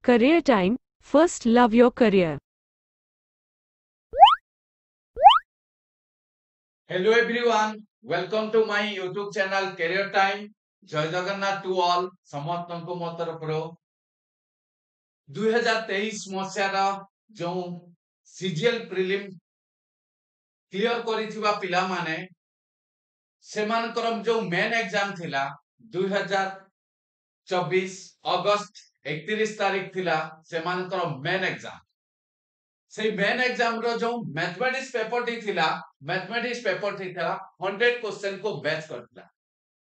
Career Time. First, love your career. Hello everyone, welcome to my YouTube channel Career Time. जय Jagannath to all समस्तଙ୍କୁ ମୋ ତରଫରୁ 2023 ମସିହାର ଯେଉଁ CGL prelim clear କରିଥିବା ପିଲାମାନେ ସେମାନଙ୍କର ଯେଉଁ ମେନ୍ ଏକ୍ଜାମ ଥିଲା 2024 ଅଗଷ୍ଟ 31 ତାରିଖ ଥିଲା ସେମାନଙ୍କର ମେନ୍ ଏକ୍ଜାମ। সেই মেন एग्जाम रो जो मैथमेटिक्स पेपर टी थिला मैथमेटिक्स पेपर टी थिला 100 क्वेश्चन को बेस करथिला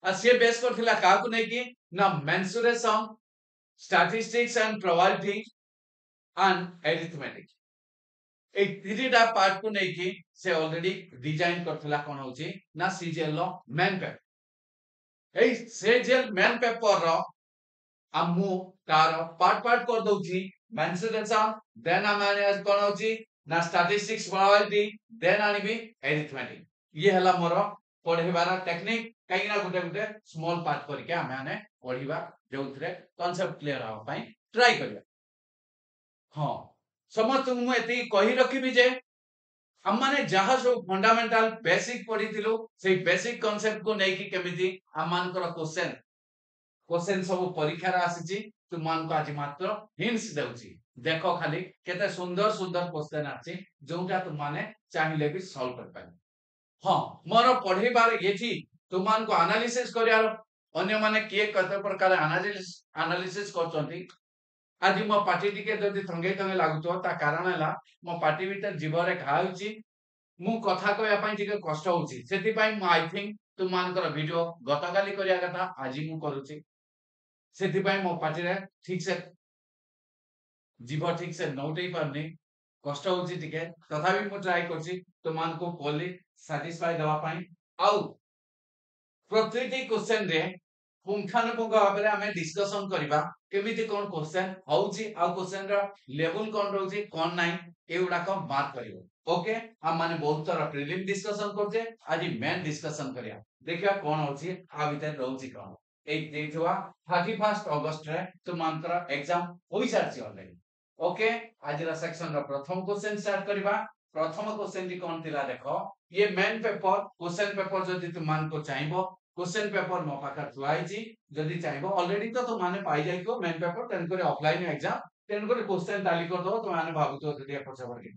आ से बेस करथिला काकू नै कि ना mensuration statistics and probability and arithmetic ए तीनटा पार्ट को नै कि से ऑलरेडी डिजाइन करथिला कोन होची ना सीजीएल रो मेन पेपर ए सीजीएल मेन पेपर रो आमु तार पार्ट कर दउची मेंसुरेशन देन आमाने कोन होची ना स्टैटिस्टिक्स प्रोबेबिलिटी देन आनिबी अरिथमेटिक ये हला मोर पढिबार टेक्निक काई ना गुटे गुटे स्मॉल पार्ट करके आमाने पढिबा जोथरे कांसेप्ट क्लियर हो पई ट्राई करिया। हां समस्त मु एती कहि रखिबी जे हम माने जहा सब फंडामेंटल बेसिक पढिथिलु सेही बेसिक कांसेप्ट को नै कि केमिति हम मानकर क्वेश्चन सब परीक्षा रा आसीची तुमान को आज मात्र हिंट्स देउची देखो खाली केते सुंदर सुंदर क्वेश्चन आछि जोटा तुम माने चाहिले भी सॉल्व कर पाए। हां मोर पढिबार एथि तुमान को एनालिसिस करियार अन्य माने के कते प्रकार एनालिसिस करचंती आज मो पार्टी टिके जदि थंगे थंगे लागुतो ता कारण हला मो पार्टी भीतर जीवरे घा होची मु कथा कहया पई टिके कष्ट होची सेति पई म आई थिंक तुमानकर वीडियो गतकाली करिया कथा आज मु करूची सेति पई मो पार्टी रे ठीक से जीव ठीक से नोटई पारनी कष्ट होची टिके तथापि मु ट्राई करची तुमान को फुल्ली सैटिस्फाई देवा पई आउ प्रतिटी क्वेश्चन रे पुंखानुपुंख भाबरे हमें डिस्कशन करिबा केमिति कोन क्वेश्चन होउची आ क्वेश्चन रा लेवल कोन रहउची कोन नाही एउडा को बात करिवो। ओके हम माने बहुत सारा प्रीलिम डिस्कशन करजे आज मेन डिस्कशन करिया देखिया कोन होउची आ भीतर रहउची कोन एक देखिवा 31 अगस्त रे तुमानकर एग्जाम होई सारची ऑलरेडी। ओके आज रा सेक्शन रा प्रथम क्वेश्चन स्टार्ट करिबा। प्रथम क्वेश्चन टी कोन थिला देखो ये मेन पेपर क्वेश्चन पेपर जदि तुमान को चाहिबो क्वेश्चन पेपर मो पाखा थुआइची जदि चाहिबो ऑलरेडी तो तुम माने पाई जाइको मेन पेपर तेन करे ऑफलाइन एग्जाम तेन करे क्वेश्चन ताली कर दो तुम माने भाबुतो जदि पछा वर्गे।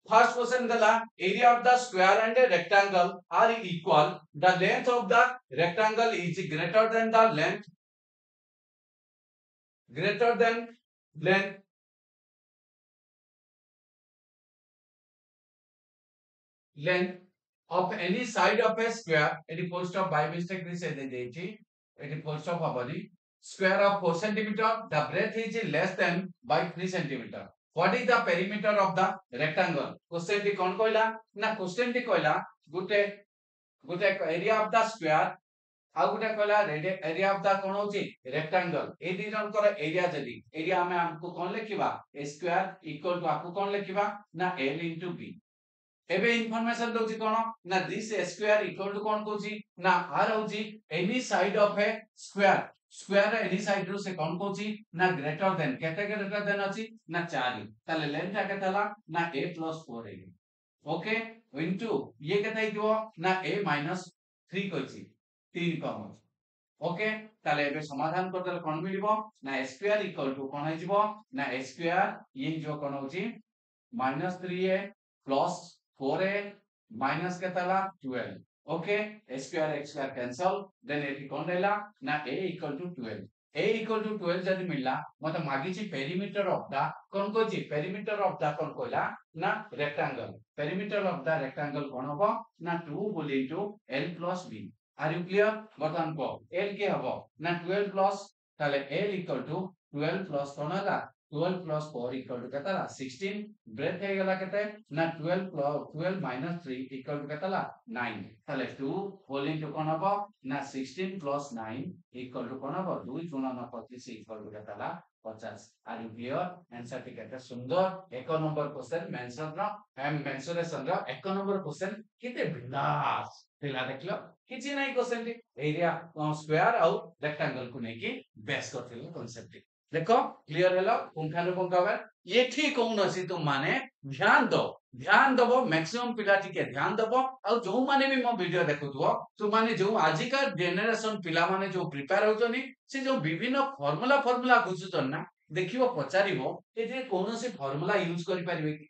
फर्स्ट क्वेश्चन दला area of the square and rectangle are equal the length of the rectangle is greater than the length length of any side of a square it is full stop by mistake this is it is full stop abadi square of 4 centimeter the breadth is less than by 3 centimeter what is the perimeter of the rectangle question ti kon koila na question ti koila gute area of the square आ गुटे कहला area of the कोन होची rectangle ए दी जनकर area जदी area में हमको कोन लिखिबा a स्क्वायर इक्वल टू आपको कोन लिखिबा ना l into b एबे इन्फॉर्मेशन दोची कोन ना दिस स्क्वायर इक्वल टू कोन कोची ना आर होची any side of a square any side रो से कोन कोची ना ग्रेटर देन केते ग्रेटर देन अछि ना 4 ताले लेंथ आ केतला ना a + 4 है। ओके इनटू ये केते हितो ना a - 3 कोची 3 कम ओके ताले एबे समाधान कर देले कोन मिलिबो ना स्क्वायर इक्वल टू कोन हिजबो ना स्क्वायर ये जो कोन होची -3a प्लस 4a माइनस के तला 12 okay square x square cancel then एटी कोन देला ना a equal to 12 a equal to 12 जदी मिलला मते मागीची पेरीमीटर ऑफ द कोन कोची पेरीमीटर ऑफ द कोन कोइला ना rectangle perimeter of the rectangle कोन होबो ना 2 बोली two l + b are you clear बटन को l के हबो ना 12 प्लस ताले l इक्वल टू 12 प्लस कोन होला 12 प्लस 4 इक्वल टू केतला 16 ब्रेथ हे गेला केते ना 12 माइनस 3 इक्वल टू केतला 9 ताले 2 होल इनटू कोन हबो ना 16 प्लस 9 इक्वल टू कोन हबो 2 × 9 25 इक्वल टू केतला 50 आर यू क्लियर आंसर टी केते सुंदर एक नंबर क्वेश्चन मेंसुरेशन रो एक नंबर क्वेश्चन केते बिंदास थिला देखलो किछि नै क्वेश्चन टी एरिया स्क्वायर आउ रेक्टेंगल को नै कि बेस करथिल कांसेप्ट देखो क्लियर हेलो पुंखानुपुंख भाବରେ एठी कोनोसी तुम माने ध्यान दबो मैक्सिमम पिला टिके ध्यान दबो आ जो माने भी मो वीडियो देखुथबो तो माने जो आजिका जनरेशन पिला माने जो प्रिपेयर होचनी से जो विभिन्न फार्मूला बुझुचन ना देखिबो पचारिबो एठी कोनोसी फार्मूला यूज करि परिबे कि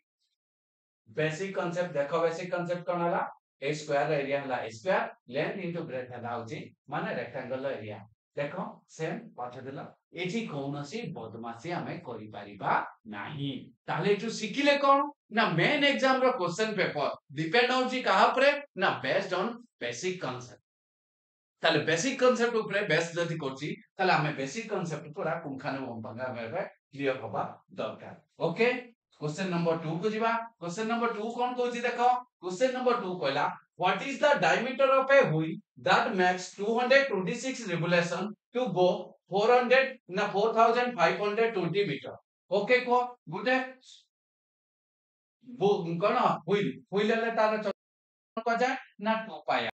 बेसिक कांसेप्ट देखो बेसिक कांसेप्ट कोन हला a स्क्वायर एरिया हला a square length into breath हला होची माने रेक्टेंगल एरिया देखो सेम पाठ देला एठी कोनोसी बदमाशी हमें करि परिबा नाही ताले एठु सिखिले कोन ना मेन एग्जाम रो क्वेश्चन पेपर डिपेंड होची कहा परे ना बेस्ड ऑन बेसिक कांसेप्ट ताले बेसिक कांसेप्ट ऊपर बेस जदि करची ताले हमें बेसिक कांसेप्ट पूरा पुंखानुपुंख भाबे क्लियर होबा दरकार ओके क्वेश्चन नंबर 2 को जीवा क्वेश्चन नंबर 2 कौन कहूची देखो क्वेश्चन नंबर 2 कहला what is the diameter of a wheel that makes 226 revolution to go 400 ना 4520 मीटर ओके को गुटे वो कोन व्हील ले तार को जाय ना 2 पाई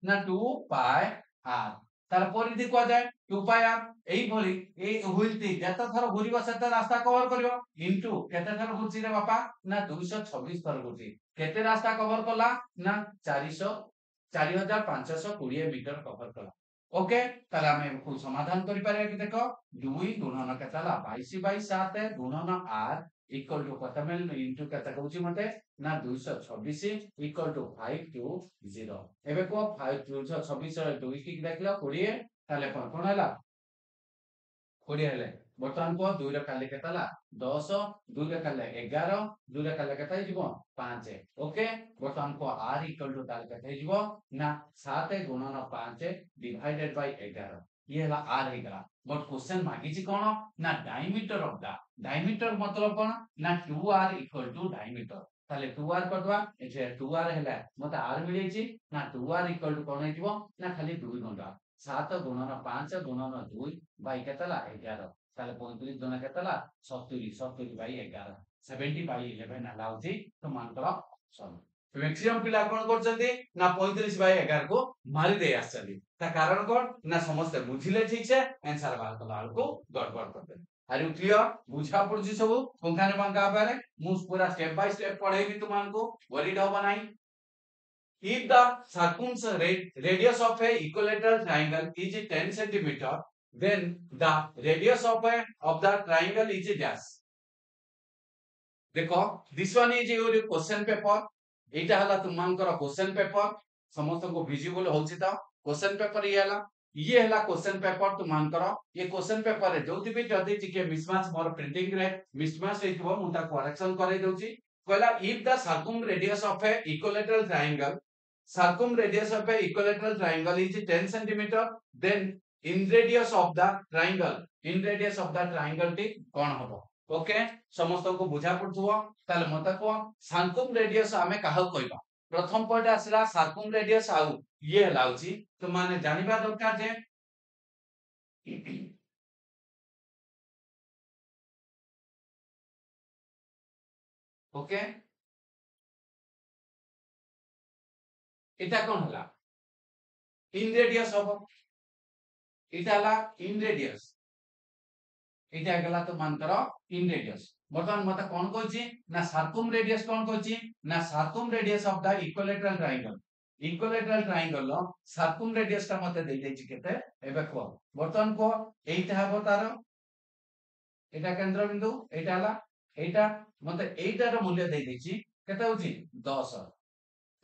ना 2 पाई आर तार परिधि को जाय 2 पाई आर एई भली ए व्हील टी जत थर घुरिबो सेते रास्ता कवर करियो इनटू केते थर घुरची रे बापा ना 226 थर घुरची केते रास्ता कवर कला ना 400 4520 मीटर कवर कला ओके ताले हमें को समाधान करि पारे कि देखो 2 गुणन केतला 22 बाय 7 गुणन r इक्वल टू कत मिल इनटू केते कहूची मते ना 226 इक्वल टू 520 एबे को 226 रे 2 की देखला 20 ताले कोन हला 20 हेले बर्तमान को 2 रे काले केतला 10 2 रे काले 11 2 रे काले केते जीवो 5 ओके बर्तमान को r इक्वल टू ताले केते जीवो ना 7 गुणन 5 डिवाइडेड बाय 11 ये हला r हेगा बट क्वेश्चन मागी छी कोन ना डायमीटर ऑफ द डायमीटर मतलब कोन ना 2r इक्वल टू डायमीटर ताले 2r करदवा एथे 2r हेला मते r मिलै छी ना 2r इक्वल टू कोन हेजिवो ना खाली 2 गुणा 7 गुणन 5 गुणन 2 बाय केतला 11 ताले 35 गुणा केतला 70 70 बाय 11 70 बाय 11 हला होची तो मानकर ऑप्शन मैक्सिमम पिला कोन करछथि ना 35 बाय 11 को मारी दे आछथि ता कारण कोन ना समस्त बुझिले ठीक से आंसर बाहर कला को गड़बड़ कर दे आर यू क्लियर बुझा पड़छि सब पंखाने पंखा बारे मु पूरा स्टेप बाय स्टेप पढेबी तुमान को वरीड हो बनाई if the radius of a equilateral triangle is 10 centimeter then the radius of the triangle is dash देखो this one is your question paper एटा हला तुमनकर क्वेश्चन पेपर समस्त को विजिबल होछि त क्वेश्चन पेपर ये हला क्वेश्चन पेपर तुमनकर ये क्वेश्चन पेपर रे जोति भी जदी टिके मिसमैच मोर प्रिंटिंग रे मिसमैच हेतिबो मुता करेक्शन करै दउछि कहला if the circumradius of a equilateral triangle is 10 centimeter then in radius of the triangle टी कोन हबो ओके समस्त को बुझा पड़थुवा ताले मते को सार्कम रेडियस हमें काहू कहबा प्रथम पॉइंट आसला सार्कम रेडियस आउ ये लाउची तो माने जानिबा दरकार जे ओके एटा कोन हला इन रेडियस हबो एटा हला इन रेडियस एटा गला तो मानकर इन रेडियस बर्तमान मते कोन कहछि ना सार्कम रेडियस कोन कहछि ना circum radius of the equilateral triangle लो सार्कम रेडियस ता मते देइ दैछि केते एबे को बर्तमान को एटा हबो तार एटा केंद्र बिंदु एटा हला एटा मते एटा रो मूल्य देइ दैछि केते होछि 10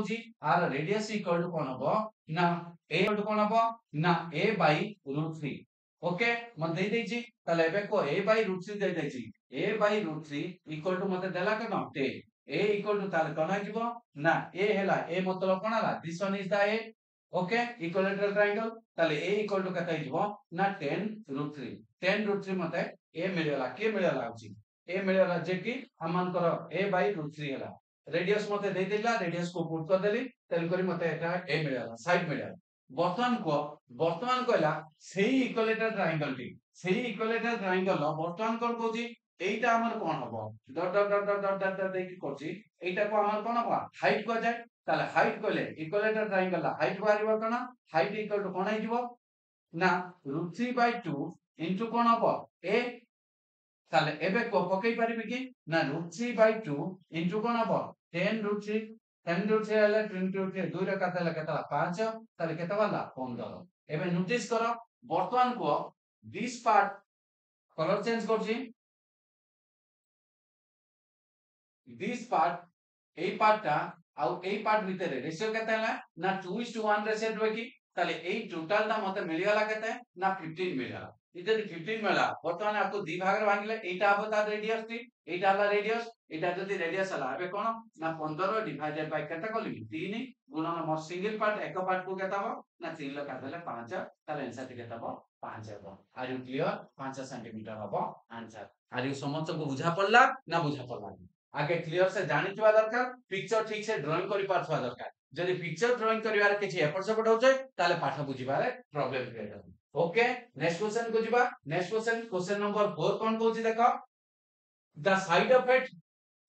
होछि आर रेडियस इक्वल टू कोन हबो ना a इक्वल टू कोन हबो ना a √3 ओके मते देइ दैछि ताले एबे को a √3 देइ दैछि a √3 इक्वल टू मते देला केन 10 a इक्वल टू ताले कोन आइबो ना a हेला a मतलब कोन हला this one is the a okay equilateral triangle ताले a इक्वल टू कते आइबो ना 10√3 10√3 मते a मिलेला के मिलेला होछि a मिलेला जे कि हमन कर a √3 हेला रेडियस मते दे देला रेडियस को पुट कर देली तेल करी मते एटा a मिलेला साइड मिलेला बर्तमान कहला सेही इक्विलेटरल ट्रायंगल लो बर्तमान कोन कहूची एटा हमर कोन हबो dot dot dot dot dot dot देखि करची एटा को हमर कोन हबो हाइट को जाय ताले हाइट कहले इक्विलेटरल ट्रायंगल ला हाइट बारिबो कोन हाइट इक्वल टू कोन आइजिवो না √3/2 ইনটু কোন হবো a তাহলে এবে পকাই পারিবে কি না √3/2 ইনটু কোন হবো 10√3 10√3 হলে 20√3 2 রে কাটে লাগে তাহলে 5 তাহলে কেতে হলা 15 এবে নোটিস করো বর্তমান কো দিস পার্ট কলর চেঞ্জ করছি দিস পার্ট এই পার্টটা আর এই পার্ট ভিতরে রেশিও কেতে হলা না 2:1 রেশিও রবে কি তাহলে এই টোটালটা মতে মিলিগলা কেতে না 15 মিলিগলা এটা যদি 15 মিলা বর্তমানে আপু দুই ভাগে ভাঙিলে এইটা হবে তার রেডিয়াস টি এইটা হলা রেডিয়াস এটা যদি রেডিয়াস হলা হবে কোন না 15 ডিভাইডেড বাই কেতে কলি 3 গুণন মোর সিঙ্গেল পার্ট এক পার্ট কো কেতে হবে না 3 লো কাটলে 5 তাহলে आंसर টি কেতে হবে 5 হবে আর ইউ ক্লিয়ার 5 সেন্টিমিটার হবে आंसर আর ইউ সমস্ত বুঝা পড়লা না বুঝা পড়লা আগে ক্লিয়ার সে জানি থিবা দরকার পিকচার ঠিক সে ড্রইং করি পারছবা দরকার যদি পিকচার ড্রইং করিবার কিছু এপট সেপট होचे তাহলে পাঠ বুঝিবারে प्रॉब्लम क्रिएट হবে ओके नेक्स्ट क्वेश्चन को जीवा नेक्स्ट क्वेश्चन नंबर 4 कौन कहूची देखो the side of A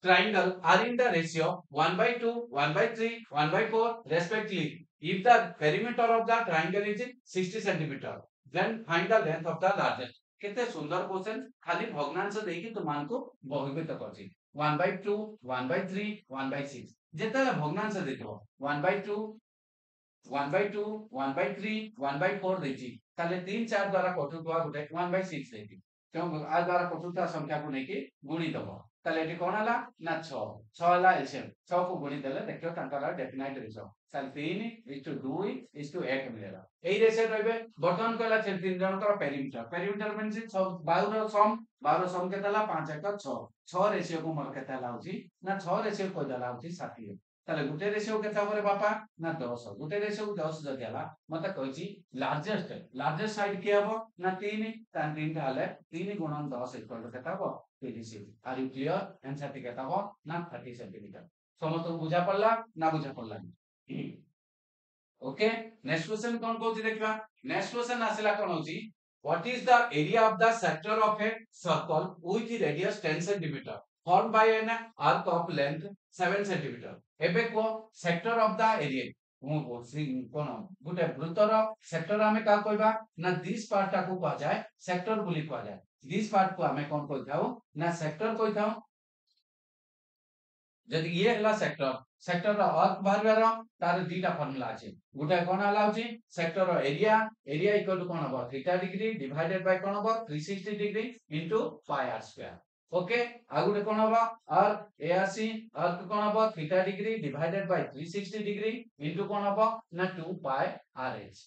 triangle are in the ratio 1/2 1/3 1/4 respectively if the perimeter of the triangle is 60 centimeter then find the length of the largest केते सुंदर question खाली भग्नांश देकी तुमको बहुवित करछि 1/2 1/3 1/6 जेतले भग्नांश देखो 1/2 1/2 1/3 1/4 ଦେଇଛି ତାହେଲେ 3 4 ଦ୍ୱାରା କଟୁଥିବା ଗୋଟେ 1/6 ଦେଇଛି ତେଣୁ ଆ ଦ୍ୱାରା କଟୁଥିବା ସଂଖ୍ୟାକୁ ନେଇକି ଗୁଣି ଦବ ତାହେଲେ ଏଠି କଣ ହେଲା ନା 6 6 ହେଲା ଏଲସିଏମ 6 କୁ ଗୁଣି ଦେଲେ ଦେଖିବ ତାଙ୍କର ଡେଫିନାଇଟ ରେଶିଓ ତାହେଲେ 3:2:1 ମିଳିଲା ଏଇ ରେଶିଓ ରହିବେ ବର୍ତ୍ତମାନ କହିଲା ସେ ତିନି ଜଣଙ୍କର ପେରିମିଟର ପେରିମିଟର ମିନ୍ସ 12 ର ସମ କେତେ ହେଲା 5 1 6 6 ରେଶିଓ କୁ ମୋର କେତେ ହେଲା ହଉଛି ନା 6 ରେଶିଓ କହିଦେଲା ହଉଛି 60 তাহলে গুটে রেশিও কেতে হবে বাপা না 10 গুটে রেশিও 10 যদি হলা মতে কইছি লার্জেস্ট সাইড কি হবে না 3 তার 3 টা হলে 3 গুণন 10 ইকুয়াল টু কেতে হবে 30 আর ইউ ক্লিয়ার आंसर টি কেতে হবে না 30 সেন্টিমিটার সমস্ত বুঝা পড়লা না বুঝা পড়লা ओके नेक्स्ट क्वेश्चन कोन कोची देखबा नेक्स्ट क्वेश्चन आसिला कोन होची what is the area of the sector of a circle with radius 10 centimetre formed by an arc of length 7 cm एबे को सेक्टर ऑफ द एरिया मु बोलसी कोन गुटे वृत्तर सेक्टर हमें का कहबा ना दिस पार्ट को कहा जाए सेक्टर बोली कहा जाए दिस पार्ट को हमें कोन कहथाउ ना सेक्टर कहथाउ जदि ये हला सेक्टर रो अर्क बाहरबार तार दुईटा फार्मूला अछि गुटे कोन हला होची सेक्टर रो एरिया इक्वल टू कोन हो थीटा डिग्री डिवाइडेड बाय कोन हो 360 degree into pi are square okay आ गुटे कोन होबा अर्क एआरसी अर्क कोन होबा theta degree divided by 360 degree into कोन होबा ना 2 पाई आरएच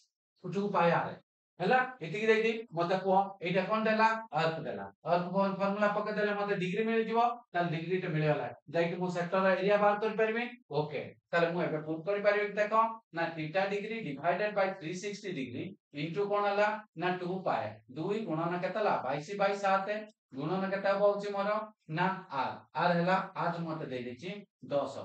2 पाई आर ହେଲା ଏତିକି ଦେଇଦି ମତେ କୁହ ଏଇଟା କଣ ଦେଲା अर्क ଦେଲା अर्क ଫର୍ମୁଲା ପକେଇ ଦେଲେ ମତେ डिग्री मिल जिवो ताल डिग्री टे मिलला जाई मु सेक्टर एरिया बाहर कर परबे ओके ताले मु एबे प्रूफ कर परबे देखो ना theta degree divided by 360 degree into कोन हला ना 2 पाई 2 गुणन केतला 22/7 गुणन केता होउची मोर ना आर हला 8 मते दे देची 10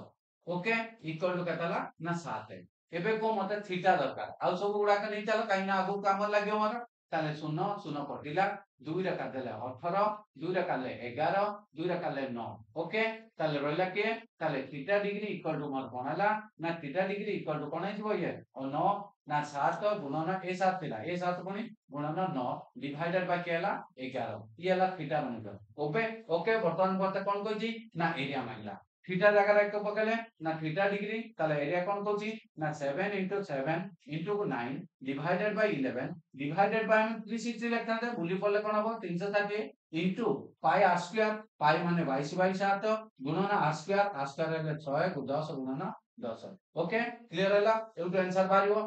ओके इक्वल टू केतला ना 7 एबे को मते थीटा दरकार आ सब गुडा का नहीं चलो काई ना आगु काम लागियो मोर ताले 0 0 कटिला 2 रे का देले 18 2 रे काले 11 2 रे काले 9 ओके ताले रहला के ताले थीटा डिग्री इक्वल टू मोर कोनला ना थीटा डिग्री इक्वल टू कोन हिजबो ये और 9 ना 7 गुणन ए 7 थिला ए 7 कोनी गुणन 9 डिवाइडेड बाय केला 11 ये हला थीटा बनितो ओके ओके वर्तमान मते कोन कहजी ना एरिया माइला थीटा जगह रख के पकले ना थीटा डिग्री ताले एरिया कोन कहजी ना 7 * 7 * 9 डिवाइडेड बाय 11 डिवाइडेड बाय 360 लिखता है भूली पड़ले कोन हो 360 into pi are square pi माने 22/7 गुणन आर स्क्वायर है 6 को 10 गुणन 10 ओके क्लियर हैला एउटो आंसर बारियो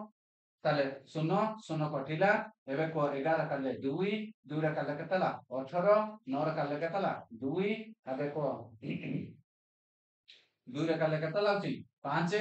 ताले 0 0 कटिला एबे को 11 काले 2 2 रे काले केतला 18 9 रे काले केतला 2 एबे को 2 रे काले केतला होची 5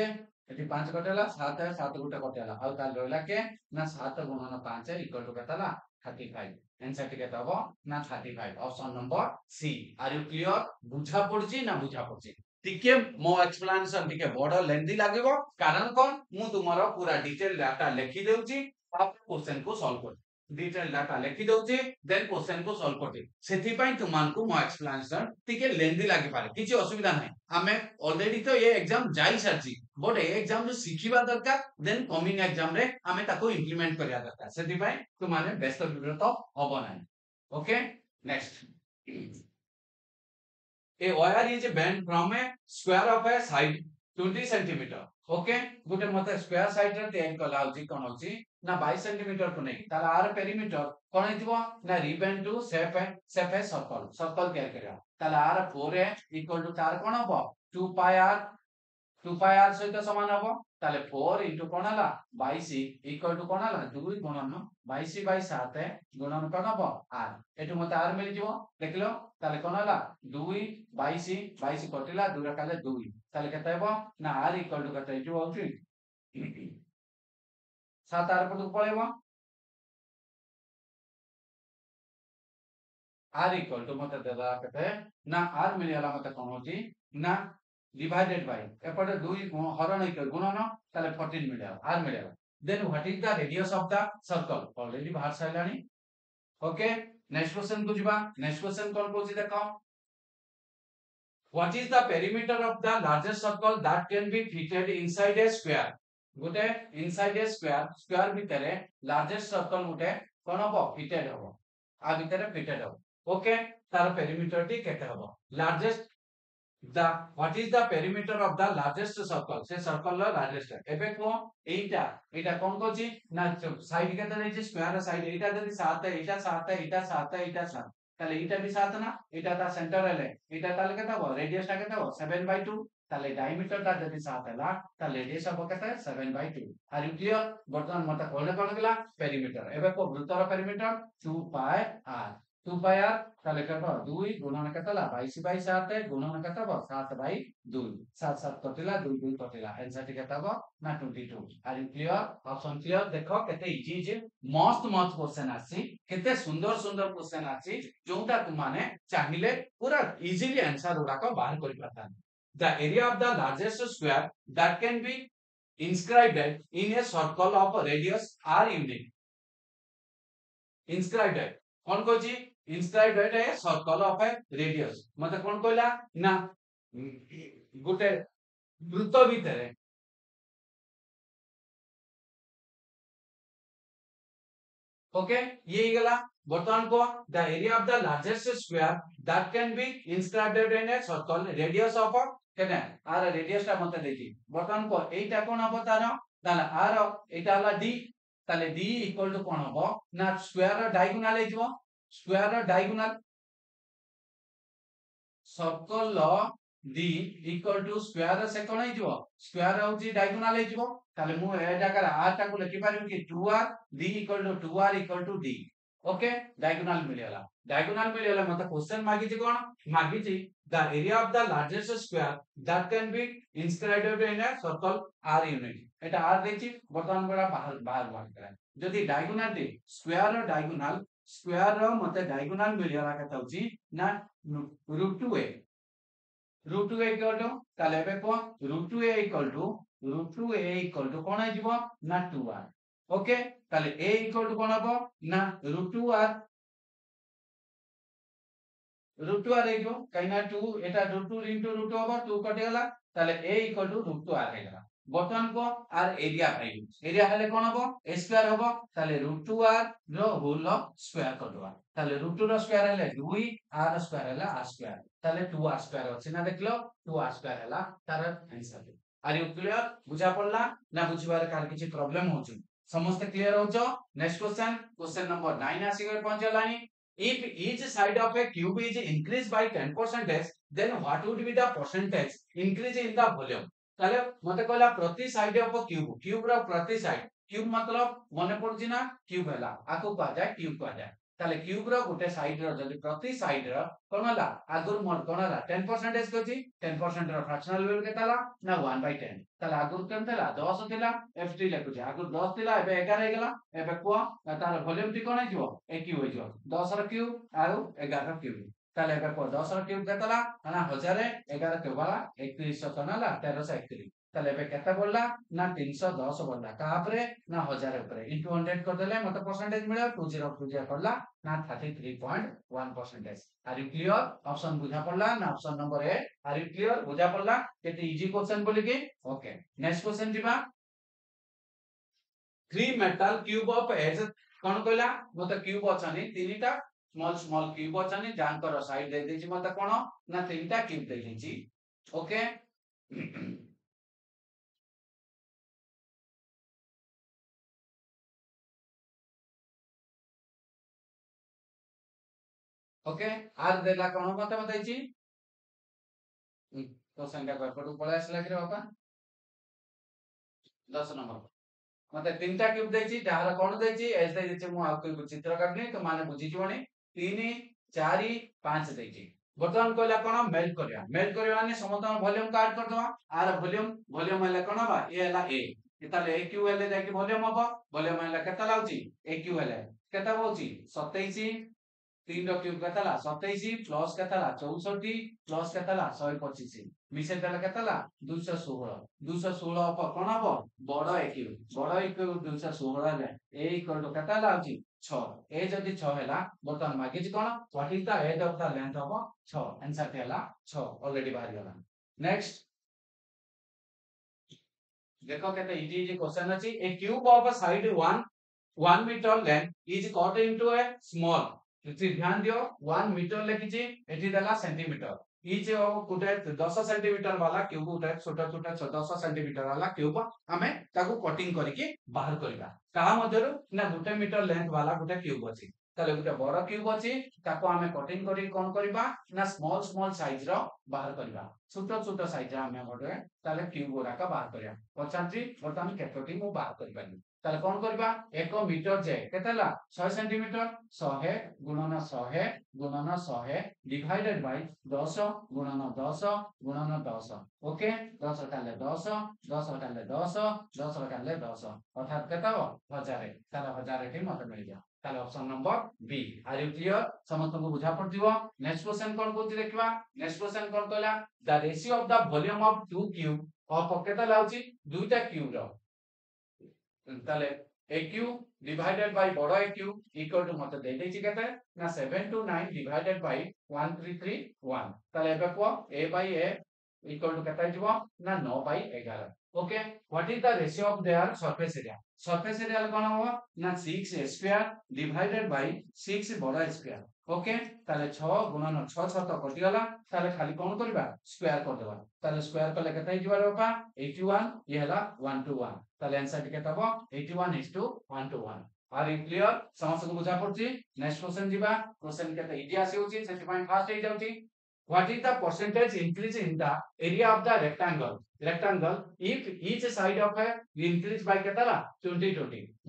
एठी 5 कटेला 7 7 गुटे कटेला आ ताल रहला के ना 7 गुणन 5 इक्वल टू केतला 35 आंसर टिके तबो ना 35 option number C are you clear बुझा पड़ची ना बुझा पड़ची टिके मो एक्सप्लेनेशन टिके बड़ लेंथी लागबो कारण कोन मु तुमरो पूरा डिटेल डाटा लिखि देउची आप क्वेश्चन को सॉल्व कर डिटेल डाटा लिखि दउची देन क्वेश्चन को सॉल्व करते सेथि पई तुमान को मो एक्सप्लेनेशन टिके लेंदी लागि पारे किछि असुविधा नै हमें ऑलरेडी तो ये एग्जाम जाई सारची बट ए एग्जाम जो सिखिबा दरकार देन कमिंग एग्जाम रे हमें ताको इंप्लीमेंट करिया दरकार सेथि पई तुमाने व्यस्त विब्रत हबो नै okay next a wire is bent from a square of a side 20 centimeter okay गुटे मते स्क्वायर साइड रे टेन कला होची कोन होची ना 22 सेंटीमीटर को नै तार आर पेरीमीटर कोन हितबो ना रिबन टू शेप है सर्कल सर्कल तैयार करिया तार आर 4 है इक्वल टू तार कोन हबो 2 पाई आर 2 पाई आर सहित समान हबो ताले 4 इनटू कोन हला 22 इक्वल टू कोन हला 2 गुणन 22 बाय 7 गुणन कोन हबो आर एटु मते आर मिल जिवो देखलो ताले कोन हला 2 22 22 कटिला 2 रा काले 2 ताले केते हबो ना आर इक्वल टू केते इटु होची 7 आर पटु पळेबो आर इक्वल टू मते देला केते ना आर मिलियला मते कोन होची ना divided by एपटे 2 हरण इक्वल गुणन ताले 14 मिलियो आर मिलियो then what is the radius of the circle already बाहर साइलानी ओके नेक्स्ट क्वेश्चन को जिबा नेक्स्ट क्वेश्चन कोन कोची देखो what is the perimeter of the largest circle that can B fitted inside a square Gute inside a square square भितरे largest circle गुटे कोन हबो fitted हबो आ भितरे fitted हबो ओके तार पेरीमीटर टी केते हबो largest the what is the perimeter of the largest circle से circle ला largest एबे को एटा कोन कोची ना साइड केते नै जे स्क्वायर साइड एटा जदी 7 है एटा 7 है एटा 7 है एटा 7 ताले एटा भी 7 ना एटा ता सेंटर हेले एटा ताले केता हो रेडियस ता केता हो 7/2 ताले डायमीटर ता जदी 7 हला ता रेडियस अब केता 7/2 आर यू क्लियर वर्तमान मत कोन गला पेरीमीटर एबे को वृत्तर perimeter 2 pi r 2 pi r ताले केता 2 गुणन केतला 22/7 गुणन केता 7/2 7 7 कटिला 2 2 कटिला आंसर टी केता ना 22 are you clear option clear देखो केते इजी जे मस्त मस्त क्वेश्चन आसी केते सुंदर सुंदर क्वेश्चन आसी जोंटा तुम माने चाहिए पूरा इजीली आंसर उडा को बाहर करि पाता the area of the largest square that can be inscribed in a circle of radius r unit inscribed कौन कोची inscribed है सर्कल ऑफ ए रेडियस मते कोन कहला ना गुटे वृत्त भितरे ओके ये गला बर्तमान को the area of the largest square that can be inscribed in a circle radius of केने आर रेडियस ता मते देखि बर्तमान को एटा कोन हबो तार ताले आर एटा हला डी ताले डी इक्वल टू कोन हबो ना स्क्वायर डायगोनल हेजबो square diagonal circle D equal to square से कोन हेजबो स्क्वायर होची डायगोनल हेजबो ताले मु ए जाकर आर ता को लिखि पारिम कि 2r d equal to 2r equal to d okay diagonal मिलेला मते क्वेश्चन मागी छी कोन मागी छी the area of the largest square that can be inscribed in a circle r unit Etah r देछि वर्तमान बड़ा बाहर बाहर बाहर करा जदी डायगोनल दे स्क्वायर रो मते डायगोनल मिलेला केता होची ना √2a इक्वल टू ताले बे को √2a इक्वल टू कोन आइबो ना 2r ओके ताले a इक्वल टू कोन हबो ना √2r हेजो काइना 2 एटा √2 इनटू √2 हबो 2 कटे गला ताले a इक्वल टू √2r हेगला बर्तमान को आर एरिया पाइबो एरिया हेले कोन हबो a स्क्वायर हबो ताले √2r रो होल स्क्वायर करदवा ताले √2 रो स्क्वायर हेले 2 r स्क्वायर हेला r स्क्वायर ताले 2r स्क्वायर अछि ना देखलो 2r स्क्वायर हेला तार आंसर आर यू क्लियर बुझा पड़ला ना बुझिबार कार किछि प्रॉब्लम होछु समस्त क्लियर होचो नेक्स्ट क्वेश्चन नंबर 9 आसी गय पहुंचलानी if each side of a cube is increased by 10% then what would be the percentage increase in the volume ताले मते कहला प्रति साइड ऑफ क्यूब रो प्रति साइड क्यूब मतलब मने पड़छि ना क्यूब हैला आको कहा जाय क्यूब कहा जाय ताले क्यूब रो गुटे साइड रो जदी प्रति साइड रो कोन हला आगुर मोर कोन हला 10% कोछि 10% रो फ्रैक्शनल वैल्यू केताला ना 1/10 ताले आगुर केन थला 10 थिला ft लेखुछि आगुर 10 थिला एबे 11 हे गेला एबे को तार वॉल्यूम टी कोन हिजो ए क्यूब हिजो 10 रो क्यूब आरो 11 रो क्यूब ताले एबे को 10 रो क्यूब केताला ना 1000 11 के वाला 3100 कोन हला 1331 ताले एबे केते बोलला ना 310 बोलला कहा परे ना 1000 ऊपर इनटू 100 कर देले मते परसेंटेज मिले 20 करला ना 33.1%। आर यू क्लियर ऑप्शन बुझा पड़ला ना option number A R you clear बुझा पड़ला केते इजी क्वेश्चन बोली कि ओके नेक्स्ट क्वेश्चन दिबा 3 metal cube of as कोन कहला मते क्यूब अछनी तीनटा स्मॉल स्मॉल क्यूब अछनी जानकर साइड दे देछि मते कोन ना तीनटा क्यूब दे देछि ओके ओके आर देला कोन मते बताइछि तो संख्या को एपटू पळे आसला कि बापा 10 नंबर मते तीनटा क्यूब देछि जहार कोन देछि एस दे देछि मु आपको चित्र काटनी तो माने बुझी जोणी 3 4 5 देछि बर्तमान कहला कोन मेल्ट करिया माने समतन वॉल्यूम काट कर दवा आर वॉल्यूम हला कोन बा ए हला ए इताले ए क्यू हले जाके वॉल्यूम हबो वॉल्यूम हला केता लाउची ए क्यू हले केता होची 27 3 रो क्यूब केताला 27 प्लस केताला 64 प्लस केताला 125 मिसे देला केताला 216 216 पर कोन हबो बड़ ए क्यूब 216 ले ए इक्वल टू केताला आउची 6 ए जदी 6 हैला बर्तमान मागिछि कोन what is the edge of the length हबो 6 आंसर हैला 6 ऑलरेडी बाहर गेला नेक्स्ट देखो केते इजी इजी क्वेश्चन अछि a cube of a side 1 metre length is cut into a small ध्यान दियो 1 मीटर लिखिछि एठी देला सेंटीमीटर इच गुटे 10 सेंटीमीटर वाला क्यूब गुटे छोटा छोटा 10 सेंटीमीटर वाला क्यूब हमें ताको कटिंग करके बाहर करबा कहा मध्यरु ना गुटे मीटर लेंथ वाला गुटे क्यूब अछि ताले गुटे बड़ क्यूब अछि ताको हमें कटिंग करी कोन करबा ना स्मॉल स्मॉल साइज रो बाहर करबा छोटा छोटा साइज हमें बडे ताले क्यूब गुरा का बाहर करया पछांती बर्तमान केतोटी मु बाहर करबानी ताले कोन करबा 1 मीटर जे केतेला 100 सेंटीमीटर 100 गुणन 100 गुणन 100 डिवाइडेड बाय 10 गुणन 10 गुणन 10 ओके 10 टाले 10 10 टाले 10 10 टाले 10 अर्थात केता हो 1000 ताले 1000 के मत मिल गया ताले option number B are you clear समस्त को बुझा पड़तिबो नेक्स्ट क्वेश्चन कोन कोति देखबा नेक्स्ट क्वेश्चन कोन कहला the ratio of the volume of two cube of केता लाउची दुईटा क्यूब रो ताले a cube divided by बड़ा a cube equal to मते दे देछि केते ना 729 divided by 1331 ताले एबे को a by a equal to केते जिवो ना 9 by 11 okay what is the ratio of their surface area कोन हो ना 6 स्क्वायर डिवाइडेड बाय 6 बड़ा स्क्वायर ओके ताले 6 गुणन 6 6 तो कटि गला ताले खाली कोन करबा स्क्वायर कर देबा ताले स्क्वायर करले केते जिबार बापा 81 ये हला 1 to 1 ताले आंसर केते हबो 81:1 आर यू क्लियर समस्त को बुझा पड़छि नेक्स्ट क्वेश्चन जिबा क्वेश्चन केते इजी आसी होछि सेति पॉइंट फास्ट हे जाउछि what is the percentage increase in the area of the rectangle if each side of a increase by केतला 20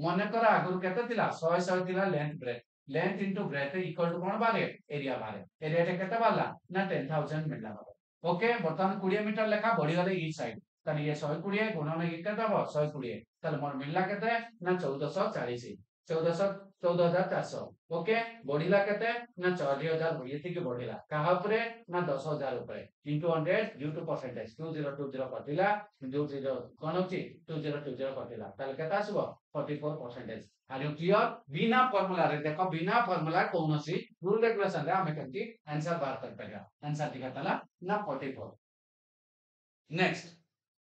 मने कर आगुर केते थिला 100 थिला length into breadth equal to कोन बारे एरिया टे केते बाला ना 10000 मिलला ओके बर्तमान 20 मीटर लेखा बढ़ी गले ई साइड ताले ये 120 गुणन ई केते हो 120 ताले मोर मिलला केते ना 1440 14400 ओके बढ़िला केते ना 4000 येति के बढ़िला कहा ऊपर ना 10000 ऊपर इनटू 100 ड्यू टू परसेंटेज 2020 कटिला 20 कोन होची 2020 कटिला ताले केता आसबो 44% आर यू क्लियर बिना फार्मूला रे देखो बिना फार्मूला कोनोसी रूल रेगुलेशन रे हमें केंति आंसर बाहर कर परिया आंसर दिखातला ना 44 नेक्स्ट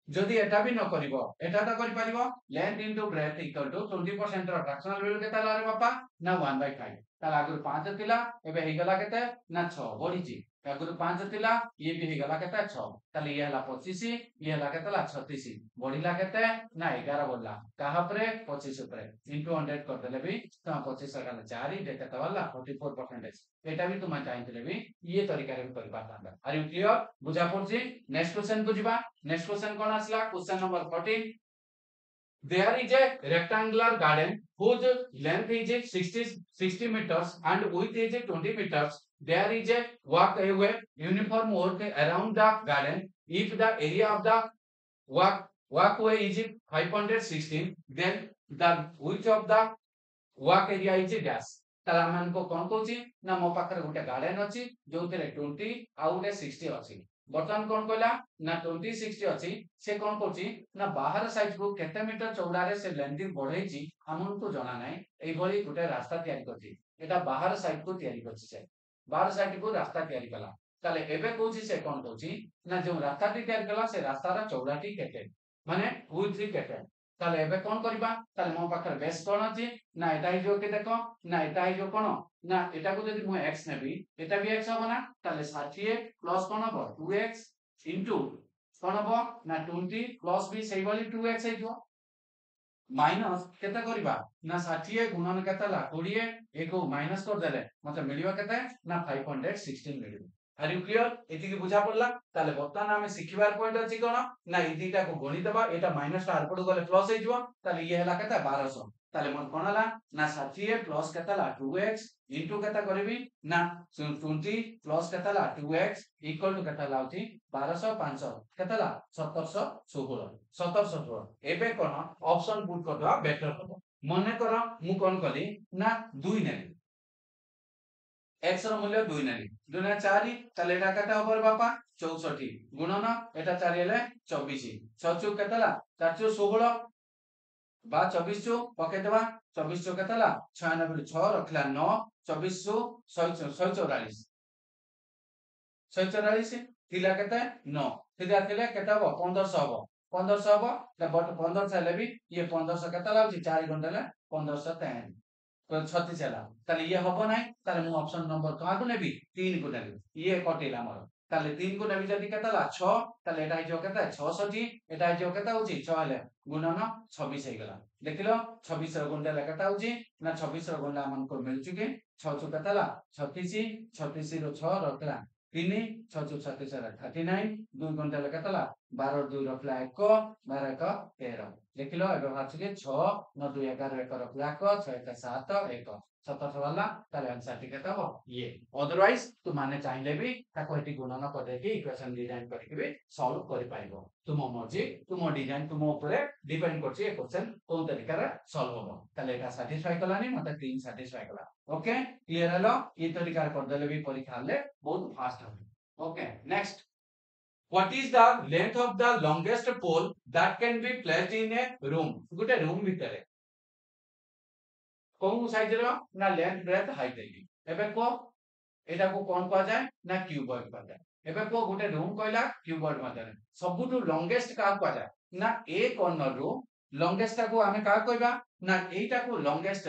जदि एटा भी न करिवो एटा त करि परिवो length into breadth equal to 20% रो फ्रैक्शनल वैल्यू केता ला रे बापा ना 1/5 ताला आगुर 5 थिला एबे हे गला केते ना 6 बढ़िची आगुर 5 थिला ये भी हे गला केते 6 ताले ये हला 25 ये हला केतला 36 बढ़िला केते ना 11 बढ़ला कहा परे 25 ऊपर इनटू 100 कर देले भी तो 25 का 4 दे केता वाला 44% एटा भी तुम चाहते भी ये तरीका रे कर पाता आर यू क्लियर बुझा पड़छि नेक्स्ट क्वेश्चन को जिबा नेक्स्ट क्वेश्चन कोन आसला question number 14 there is a rectangular garden whose length is 60 meters and width is 20 meters there is a walkway uniform work around the garden if the area of the walkway is 516 then the width of the walk area is dash ताला मन को कोन कोची ना मो पाखरे गुटे garden अछि जोथिरे 20 आ गुटे 60 अछि बर्तमान कोन कहला ना 20 60 अछि से कोन करछि ना बाहर साइड को केते मीटर चौड़ा रे से लैंडिंग बढ़ैछि हमन को जाना नै एई भली गुटे रास्ता तयारी करछि एटा बाहर साइड को तयारी करछि से बाहर साइड को रास्ता तयारी कला ताले एबे कहछि से कोन कहछि ना जो रास्ता तयारी कला से रास्ता रा चौड़ाटी केते माने विड्थ केते ताले एबे कोन करबा ताले मो पाखर बेस कोन अछि ना एटा हि जो के देखो ना एटा हि जो कोन ना एटा को जदि मु x नेबी एटा भी x हबो ना ताले 60 प्लस कोन हबो 2x इनटू कोन हबो ना 20 प्लस भी सेही वाली 2x हेजो माइनस केते करबा ना 60 गुणन केते ला 20 एको माइनस कर देले मते मिलिबा केते ना 516 मिलिबो आर यू क्लियर एति की बुझा पड़ला ताले बर्तमान हमें सिखिबार पॉइंट अछि कोन ना इ दुटा को गणि देबा एटा माइनस टा आरपड गले प्लस हेजो ताले ये हला केते 1200 ताले मन कोन हला ना 60 प्लस केते ला 2x इनटू केते करबी ना 20 प्लस केते ला 2x इक्वल टू केते ला होती 1200 500 केते ला 1716 1716 एबे कोन ऑप्शन पुट कर दवा बेटर हबो मने कर मु कोन कली ना 2 नेली x ର ମୂଲ୍ୟ 2 ନେଲି 2 ନା 4 ତାଲେ ଏଟା କେତେ ହବ रे बापा 64 ଗୁଣନ ଏଟା 4 ହେଲେ 24 6 ଚୁ କେତେ ହେଲା 4 ଚୁ 16 बा 24 चु पके देबा 24 चु केते ला 96 6 रखला 9 24 चु 144 144 थिला केते 9 थिला थिले केते हबो 1500 हबो 1500 हबो त बट 1500 हेले भी ये 1500 केते लाउची 4 घंटा ले 1503 तो 36 ହେଲା ताले ये हबो नाही ताले मु ऑप्शन नंबर कहा को नेबी 3 को नेबी ये कटिला मोर ताले 3 को नेबी जदी केते ला 6 ताले एटा जो केते 66 एटा जो केते होची 6 हेले गुणन 26 हे गेला देखिलो 26 ର गुणटा केते होची ना 26 ର गुणा मन को मिलचु के 6 चु केते ला 36 36 रो 6 रखला 3 6 चु 36 रा 39 2 घंटा केते ला 12 2 रखला 1 12 1 13 देखिलो एबे भाछु के 6 9 2 11 1 रखला 1 6 1 7 1 17 वाला ताले आंसर टी केते हो ये अदरवाइज तू माने चाहिले भी ताको एटी गुणन कर के इक्वेशन डिजाइन करके भी सॉल्व कर पाइबो तुम मर्जी तुम डिजाइन तुम ऊपर डिपेंड करछि ए क्वेश्चन कोन तरीका रे सॉल्व होबो ताले एटा सैटिस्फाई कलानी मते 3 सैटिस्फाई कला ओके क्लियर हलो ई तरीका कर देले भी परीक्षा ले बहुत फास्ट हो okay next What is the length of the longest pole that can be placed in a room? Gute room भितरे कोन साइज रो ना लेंथ ब्रेथ हाइट देबी एबे को एटा को कोन कहा जाय ना क्यूबॉइड कहा जाय एबे को गुटे रूम कहला क्यूबॉइड माध्यम सबुटु लॉन्गेस्ट का कहा जाय ना ए कॉर्नर रो लॉन्गेस्ट को हमें का कहबा ना एटा को लॉन्गेस्ट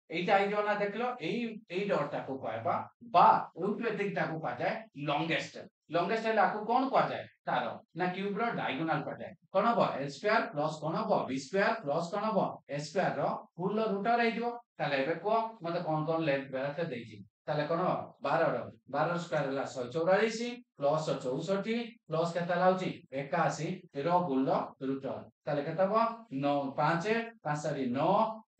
एटा आई जो ना देखलो एई डॉट को कहबा बा ओइटु एतिकटा को कहा जाय लॉन्गेस्ट है आको कोन कहा जाय तार ना क्यूब रो डायगोनल कहा जाय कोन हबो l स्क्वायर प्लस कोन हबो b स्क्वायर प्लस कोन हबो a स्क्वायर रो फुल रूट रे हिजो ताले एबे को मते कोन लेंथ बेराथ देछि ताले कोन 12 रो 12 स्क्वायर हला 144 प्लस 64 प्लस केता लाउची 81 रो फुल रूट ताले केता हबो 9 5 5 4 9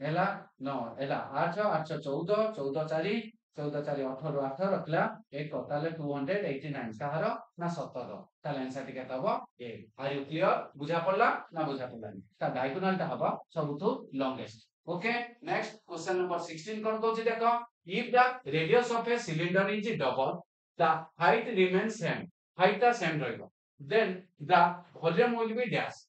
हेला 9 हेला 8 8 14 14 4 14 4 18 8 रखला 1 ताले 289 कहार ना 17 ताले आंसर टी केता हबो ए आर यू क्लियर बुझा पड़ला ना बुझा पड़लानी ता डायगोनल ता हबो सबथु longest okay next question number 16 कर दोछि देखो if the radius of a cylinder is double the height remains same height ता सेम रहइबो then the volume will be dash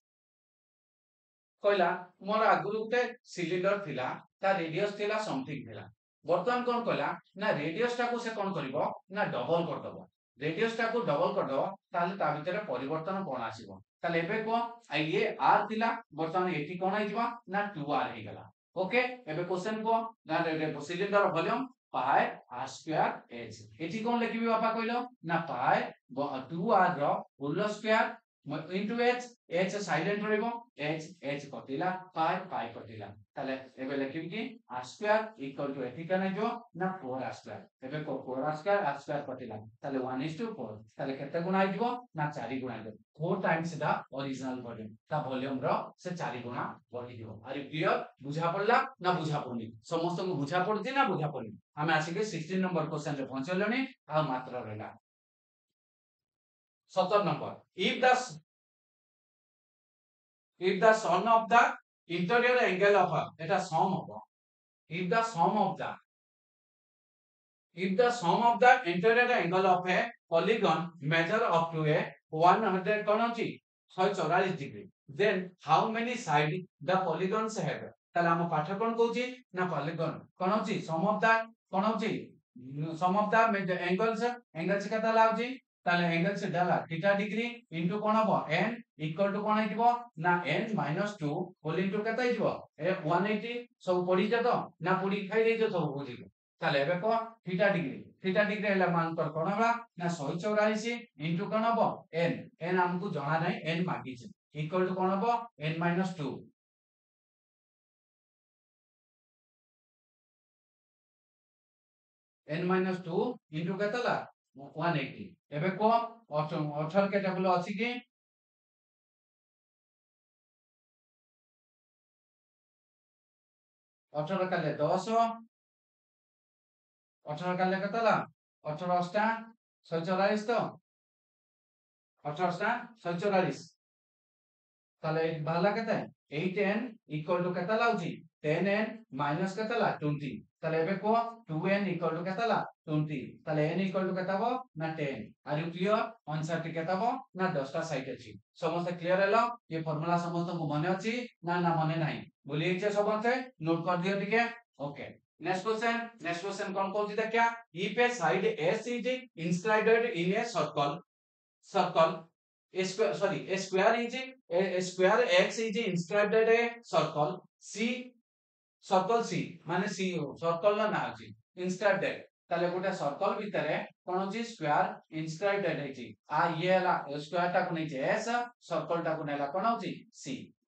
कहला मोर आगुरु गुटे सिलिंडर थिला ता रेडियस थिला समथिंग थिला बर्तमान कोन कहला ना रेडियस टा को से कोन करबो ना डबल कर दबो रेडियस टा को डबल कर दबो ताले ता भीतर परिवर्तन कोन आसीबो ताले एबे को ये r थिला बर्तमान एटी कोन आइबो ना 2r हे गेला ओके एबे क्वेश्चन को ना cylinder volume pi r square h एटी कोन लिखिबी बापा कहलो ना पाई 2r रो whole square into h silent रहइबो h कटिला पाई कटिला ताले एबे लिखिबी कि r स्क्वायर इक्वल टू एथी कने जो ना 4r स्क्वायर एबे को 4r स्क्वायर कटिला ताले 1:4 ताले केते गुणा आइबो ना 4 गुणा आइबो 4 टाइम्स द ओरिजिनल वॉल्यूम ता वॉल्यूम रो से 4 गुणा बढ़ी दिबो आर क्लियर बुझा पड़ला ना बुझा पड़नी समस्त को बुझा पड़ती ना बुझा पड़नी हमें आसी के 16 नंबर क्वेश्चन रे पहुंचलनी आ मात्र रहला 17 number if the sum of the interior angle of eta sum of if the sum of the interior angle of a polygon measure up to a 100 কোণ ଅଛି 144 degree then how many side the polygons have তাহলে ଆମ ପାଠ কোন କହୁଛି ନା polygon কোন ଅଛି sum of the কোন ଅଛି sum of the angles କେତେ ଲାଗୁଛି তাহলে angles ହେଲା θ ডিগ্ରୀ into কোন হବ n equal to কোন ହେଇଯିବ ନା n - 2 whole into କେତେ ହେଇଯିବ ଏ 180 ସବୁ ପଢିଛ ତ ନା ପଢି ଖାଇ ଦେଇଛ ସବୁ ବୁଝିକି তাহলে ଏବେ কো থিটা ডিগ্রি ହେଲା ମାନଙ୍କର কোন হবা ନା 144 into কোন হବ n ଆମକୁ ଜଣା ନାହିଁ n ମାଗିଛି equal to কোন হବ n - 2 n - 2 into କେତେ ହେଲା 180 ଏବେ କో 18 କେ ଟେବୁଲ ଅଛି କି 18 କାଲେ 10 18 କାଲେ କେତେ ହେଲା 18 ଅଷ୍ଟା 144 ତ 18 ଅଷ୍ଟା 144 তাহলে বাহালা কেতে 8n equal to কেতে লাউছি 10n minus কেতে লা 20 তাহলে এবে কো 2n equal to কেতে লা 20 তাহলে n equal to কেতে হবো না 10 আর ইউ ক্লিয়ার आंसर টি কেতে হবো না 10টা সাইড আছে সমস্ত ক্লিয়ার হলো এই ফর্মুলা সমস্ত মনে আছে না না মনে নাই ভুলি গেছে সমস্ত নোট কর দিও টিকে ওকে नेक्स्ट क्वेश्चन कौन कौन सी देखिया if a side s is inscribed in a circle a square is a square x is inscribed at a circle c माने c circle ना अछि inscribed তাহলে গোটা सर्कल ভিতরে কোন ଅଛି স্কয়ার ইনস্ক্রাইবড আছে आ ये ला স্কয়ার টা কোন আছে s सर्कल টা কোন ହେଲା কোন ଅଛି c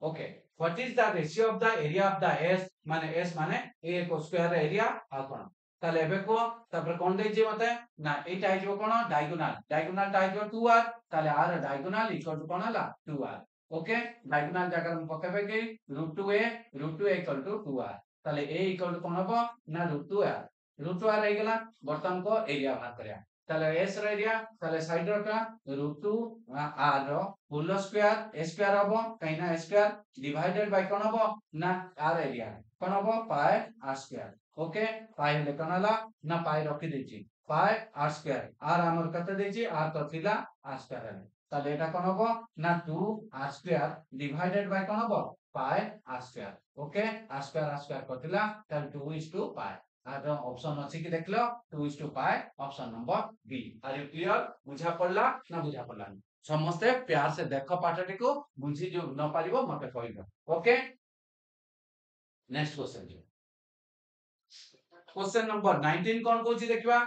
okay what is the ratio of the area of the s माने s माने a को स्क्वायर एरिया आ कोन তাহলে এবে কো তারপরে কোন দেইছি মতে না এইটা আইছো কোন ডায়াগোনাল টা আইছো 2r তাহলে r ডায়াগোনাল ইকুয়াল টু কোন হলা 2r ओके डायगोनल জায়গা পকাবে কি √2a इक्वल टू 2r তাহলে a इक्वल टू কোন হবে না √2r √2r হই গলা বর্তমান কো এরিয়া ভাগ করিয়া তাহলে s র এরিয়া তাহলে সাইড রটা √2r র হোল স্কয়ার a স্কয়ার হবে কাইনা a স্কয়ার ডিভাইডেড বাই কোন হবে না r এরিয়া কোন হবে পাই r স্কয়ার ओके পাই হলে কোন হলা না পাই রখি দেইছি পাই r স্কয়ার r আমার কত দেইছি r তো ছিলা r স্কয়ার হলে তাহলে এটা কোন হবে না 2r স্কয়ার ডিভাইডেড বাই কোন হবে পাই r square okay r square কতলা তাহলে 2 পাই আর অপশন আছে কি দেখলো 2 pi option number B are you clear বুঝা পড়লা না বুঝা পড়লা समस्ते प्यार से देखो पाठटी को बुझी जो न पारिबो मते कहिबो ओके नेक्स्ट क्वेश्चन नंबर 19 कोन कोची देखिबा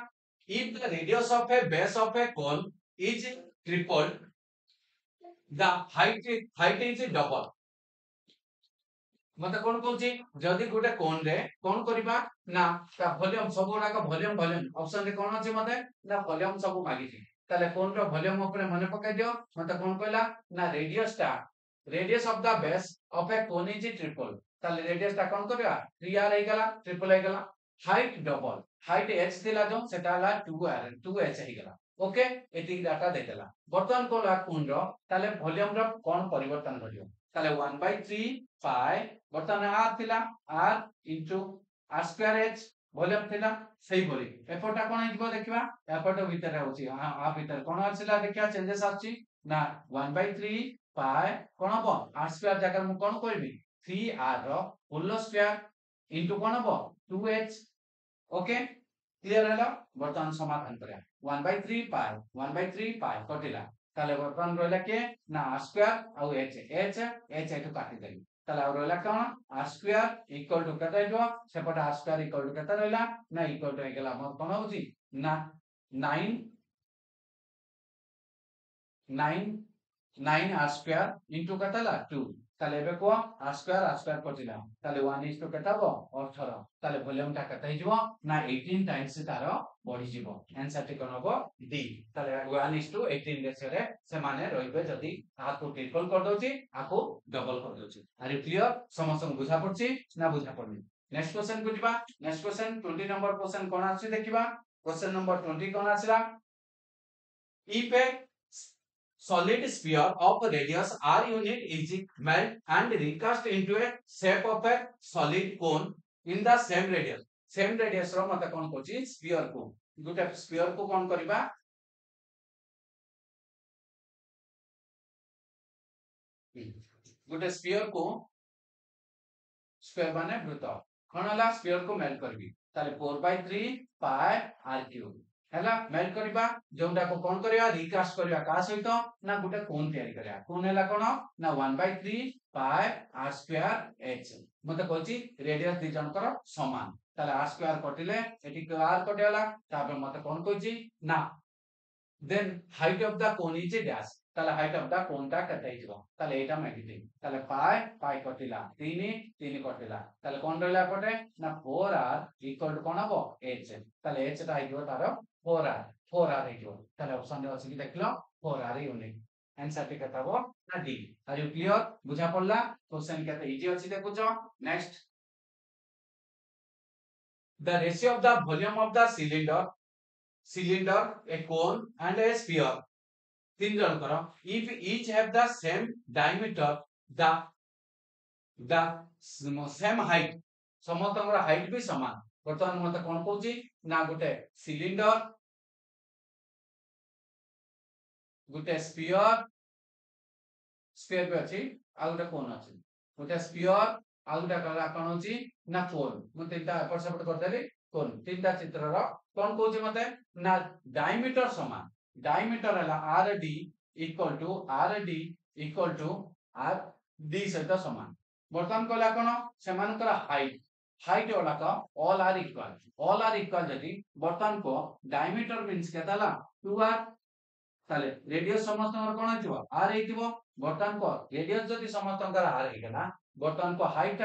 if the radius of A base of A cone is tripled the height is double मते कोन कोची जदी गोटे कोन रे कोन करिबा ना ता वॉल्यूम सब गुडा का वॉल्यूम ऑप्शन रे कोन अछि मते ना वॉल्यूम सब मागी थी ताले कोन रो वॉल्यूम ऊपर मने पकाइ दियो मते कोन कहला ना radius of the base of A cone is triple ताले रेडियस ता कोन करबा 3r हे गला ट्रिपल हे गला हाइट डबल हाइट h दिला जो सेटा ला 2h हे गला ओके एति डाटा देतला बर्तमान कोला कोन रो ताले वॉल्यूम रो कोन परिवर्तन घटियो ताले 1/3 पाई बर्तमान r थिला r into r square h volume थिला सही बोली एफर्ट कोन हिजबो देखिबा एफर्ट भीतर होची आ भीतर कोन आछिला देखिया चेंजेस आछि ना 1/3 पाई कोन हबो r स्क्वायर जगह मु कोन करबी 3r रो होल स्क्वायर इनटू कोन हबो 2h ओके क्लियर हला बर्तमान समाधान करिया 1/3 पाई कटिला ताले बर्तमान रहला के ना r स्क्वायर आ h एटु काटि देली ताले और रहला कोन r स्क्वायर इक्वल टू कत आइबो सेपट r स्क्वायर इक्वल टू कत रहला ना इक्वल टू हेगला हमर कोन होची ना 9 r स्क्वायर इनटू कतला 2 ताले एबे को r स्क्वायर कटिला ताले 1 इज टू कत हबो 18 ताले वॉल्यूम ता कत हिजबो ना 18 टाइम्स तारो बढ़ी जिवो आंसर टी कोन हबो डी ताले 1 इज टू 18 रेशियो रे से माने रहिबे जदी आको ट्रिपल कर दोची आको डबल कर दोची आर यू क्लियर समस्त बुझा पड़ची ना बुझा पड़नी नेक्स्ट क्वेश्चन को दिबा नेक्स्ट क्वेश्चन 20 नंबर क्वेश्चन कोन आछि देखिबा क्वेश्चन नंबर 20 कोन आछला if a solid sphere of radius r unit is melt and recast into a shape of a solid cone in the same radius रो मते कोन Kochi sphere को गुटे sphere को कोन करबा गोटे स्फीयर को स्क्वायर माने वृत्त कौन है स्फीयर को मेल्ट करबी ताले 4/3 पाई आर क्यूब हैला मेल्ट करबा जोंडा को कोन करबा रिकास्ट करबा का सहित ना गोटे कोन तयारी करबा कोन हैला कोन ना 1/3 पाई आर स्क्वायर एच मते कहछि रेडियस दि जनकर समान ताले आर स्क्वायर कटिले एटी आर कटिला तापर मते कोन कहछि ना then height of the cone is dash তাহলে height of the cone টা কত হইব তাহলে এটা মাগিতে তাহলে পাই কটিলা 3 কটিলা তাহলে কোন রইলা পটে না 4r ইকুয়াল টু কোন হবো h তাহলে h টা হইব তার 4r হইব তাহলে অপশন রে আছে কি দেখলো 4r ইউনিট आंसर টি কত হবো না d আর ইউ ক্লিয়ার বুঝা পড়লা क्वेश्चन কত ইজি আছে দেখুছো next the ratio of the volume of the cylinder, a cone and a sphere. तीन जन करो if each have the same diameter the same height समस्तଙ୍କର हाइट भी समान वर्तमान मते कोन कहूची ना गोटे सिलिंडर गोटे स्फीयर भी अछि आ गोटे कोन अछि गोटे स्फीयर आ गोटे कला कोन अछि ना कोन मु तीनटा एपट सेपट कर देली कोन तीनटा चित्र रो कोन कहूची मते ना डायमीटर समान डायमीटर हला rd इक्वल टू rd सहित समान वर्तमान कला कोन सेमानकर हाइट वाला का ऑल आर इक्वल जदी वर्तमान को डायमीटर मींस केताला 2r ताले रेडियस समस्तଙ୍କର कोन हितबो r हितबो वर्तमान को रेडियस जदी समस्तଙ୍କର r हिगला वर्तमान को हाइट